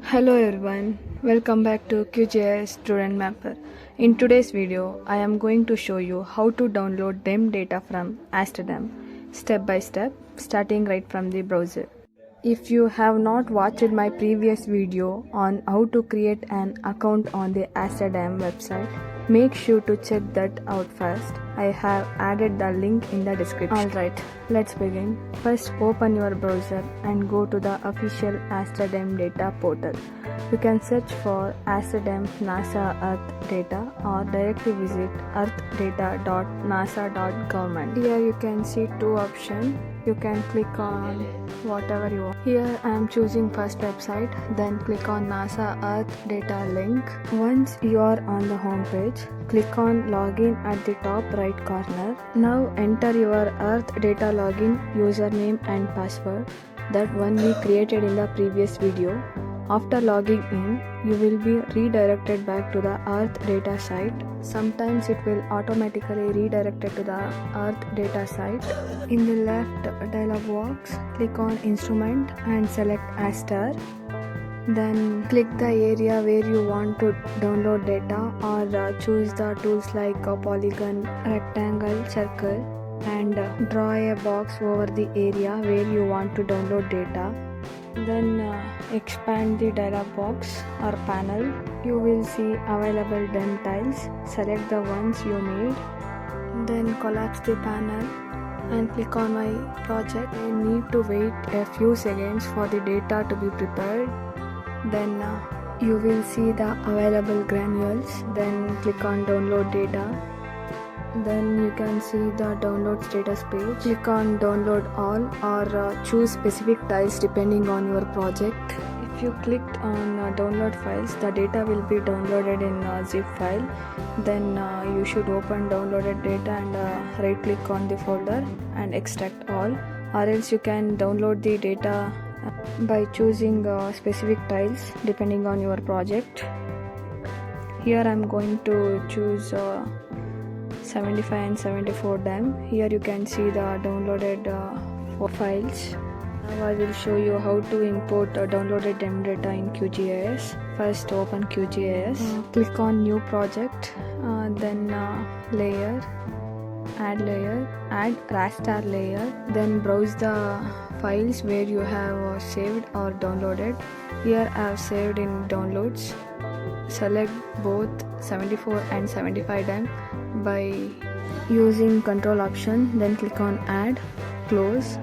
Hello everyone, welcome back to QGIS-Student Mapper. In today's video, I am going to show you how to download DEM data from ASTER DEM, step by step, starting right from the browser. If you have not watched my previous video on how to create an account on the ASTER DEM website, make sure to check that out first. I have added the link in the description. Alright, let's begin. First open your browser and go to the official ASTER DEM data portal. You can search for ASTER DEM NASA Earthdata or directly visit earthdata.nasa.government. Here you can see two options. You can click on whatever you want. Here I am choosing first website, then click on NASA Earthdata link. Once you are on the home page, click on login at the top right corner. Now enter your Earthdata login username and password, that one we created in the previous video. After logging in, you will be redirected back to the Earthdata site. Sometimes it will automatically redirect to the Earthdata site. In the left dialog box, click on Instrument and select ASTER. Then click the area where you want to download data or choose the tools like a polygon, rectangle, circle, and draw a box over the area where you want to download data. Then expand the dialog box or panel. You will see available DEM tiles. Select the ones you need. Then collapse the panel and click on my project. You need to wait a few seconds for the data to be prepared. Then you will see the available granules. Then click on download data. Then you can see the download status page. Click on download all or choose specific tiles depending on your project. If you clicked on download files, the data will be downloaded in a zip file. Then you should open downloaded data and right click on the folder and extract all, or else you can download the data by choosing specific tiles depending on your project. Here I am going to choose 75 and 74 DEM. Here you can see the downloaded files. Now I will show you how to import downloaded DEM data in QGIS. First open QGIS, click on new project, then layer, add raster layer, then browse the files where you have saved or downloaded. Here I have saved in downloads. Select both 74 and 75 DEM by using control option, then click on add, close.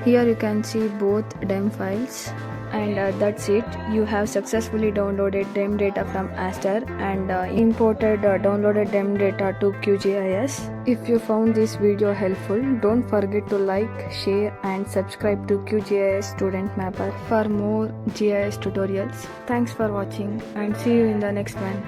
Here you can see both DEM files, and that's it. You have successfully downloaded DEM data from ASTER and imported downloaded DEM data to QGIS. If you found this video helpful, don't forget to like, share and subscribe to QGIS-Student Mapper for more GIS tutorials. Thanks for watching and see you in the next one.